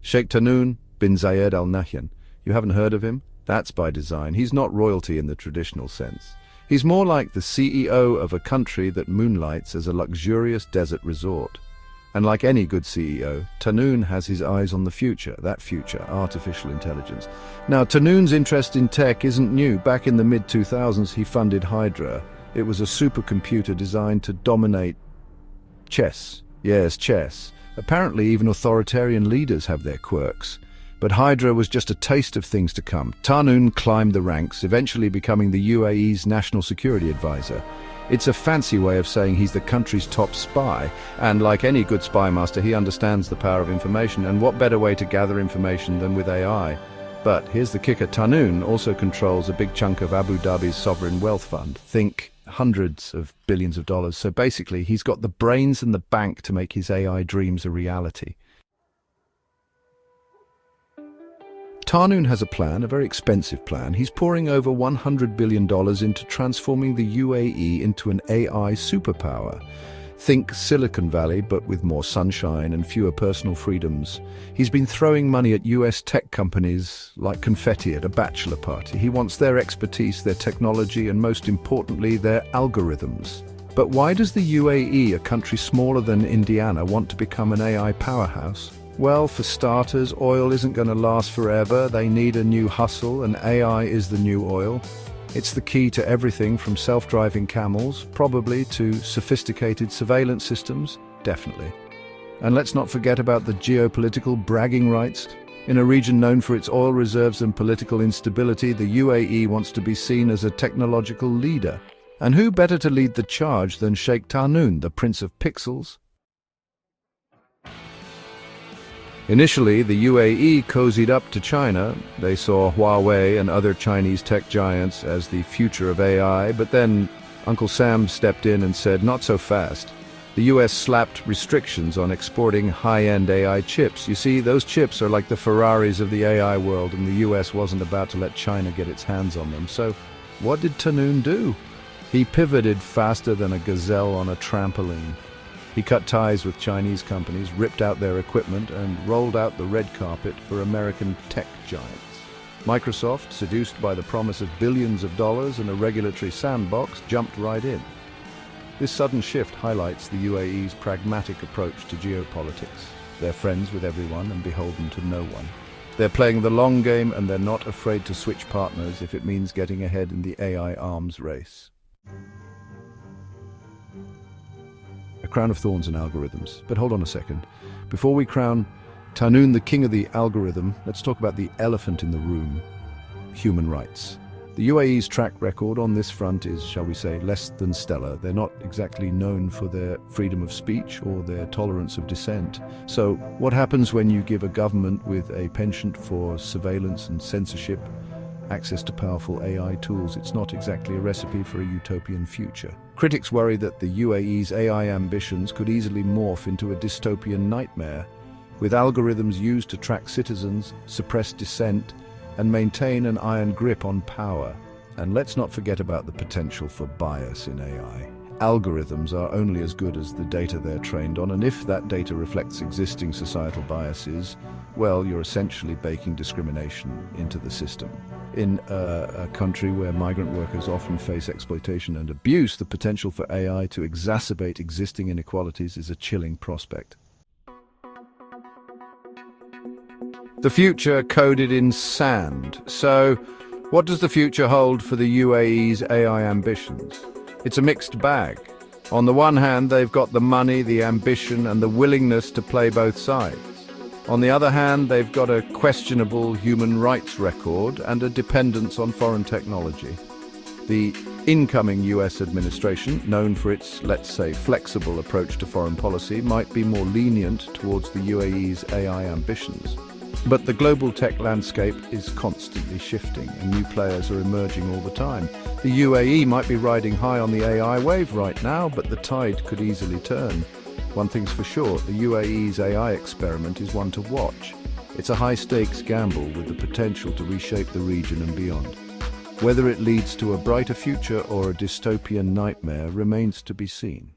Sheikh Tahnoun bin Zayed Al Nahyan. You haven't heard of him? That's by design. He's not royalty in the traditional sense. He's more like the CEO of a country that moonlights as a luxurious desert resort. And like any good CEO, Tahnoun has his eyes on the future, that future, artificial intelligence. Now, Tahnoun's interest in tech isn't new. Back in the mid-2000s, he funded Hydra. It was a supercomputer designed to dominate chess. Yes, chess. Apparently, even authoritarian leaders have their quirks. But Hydra was just a taste of things to come. Tahnoun climbed the ranks, eventually becoming the UAE's national security advisor. It's a fancy way of saying he's the country's top spy, and like any good spy master, he understands the power of information, and what better way to gather information than with AI? But here's the kicker, Tahnoun also controls a big chunk of Abu Dhabi's sovereign wealth fund. Think hundreds of billions of dollars. So basically, he's got the brains and the bank to make his AI dreams a reality. Tahnoun has a plan, a very expensive plan. He's pouring over $100 billion into transforming the UAE into an AI superpower. Think Silicon Valley, but with more sunshine and fewer personal freedoms. He's been throwing money at US tech companies like confetti at a bachelor party. He wants their expertise, their technology, and most importantly, their algorithms. But why does the UAE, a country smaller than Indiana, want to become an AI powerhouse? Well, for starters, oil isn't going to last forever. They need a new hustle, and AI is the new oil. It's the key to everything from self-driving camels, probably, to sophisticated surveillance systems, definitely. And let's not forget about the geopolitical bragging rights. In a region known for its oil reserves and political instability, the UAE wants to be seen as a technological leader. And who better to lead the charge than Sheikh Tahnoun, the Prince of Pixels? Initially, the UAE cozied up to China. They saw Huawei and other Chinese tech giants as the future of AI, but then Uncle Sam stepped in and said, not so fast. The US slapped restrictions on exporting high-end AI chips. You see, those chips are like the Ferraris of the AI world, and the US wasn't about to let China get its hands on them. So what did Tahnoun do? He pivoted faster than a gazelle on a trampoline. He cut ties with Chinese companies, ripped out their equipment, and rolled out the red carpet for American tech giants. Microsoft, seduced by the promise of billions of dollars and a regulatory sandbox, jumped right in. This sudden shift highlights the UAE's pragmatic approach to geopolitics. They're friends with everyone and beholden to no one. They're playing the long game, and they're not afraid to switch partners if it means getting ahead in the AI arms race. A crown of thorns and algorithms. But hold on a second. Before we crown Tahnoun the king of the algorithm, let's talk about the elephant in the room: human rights. The UAE's track record on this front is, shall we say, less than stellar. They're not exactly known for their freedom of speech or their tolerance of dissent. So what happens when you give a government with a penchant for surveillance and censorship access to powerful AI tools? It's not exactly a recipe for a utopian future. Critics worry that the UAE's AI ambitions could easily morph into a dystopian nightmare, with algorithms used to track citizens, suppress dissent, and maintain an iron grip on power. And let's not forget about the potential for bias in AI. Algorithms are only as good as the data they're trained on, and if that data reflects existing societal biases, well, you're essentially baking discrimination into the system. In a country where migrant workers often face exploitation and abuse, the potential for AI to exacerbate existing inequalities is a chilling prospect. The future coded in sand. So, what does the future hold for the UAE's AI ambitions? It's a mixed bag. On the one hand, they've got the money, the ambition, and the willingness to play both sides. On the other hand, they've got a questionable human rights record and a dependence on foreign technology. The incoming US administration, known for its, let's say, flexible approach to foreign policy, might be more lenient towards the UAE's AI ambitions. But the global tech landscape is constantly shifting, and new players are emerging all the time. The UAE might be riding high on the AI wave right now, but the tide could easily turn. One thing's for sure, the UAE's AI experiment is one to watch. It's a high-stakes gamble with the potential to reshape the region and beyond. Whether it leads to a brighter future or a dystopian nightmare remains to be seen.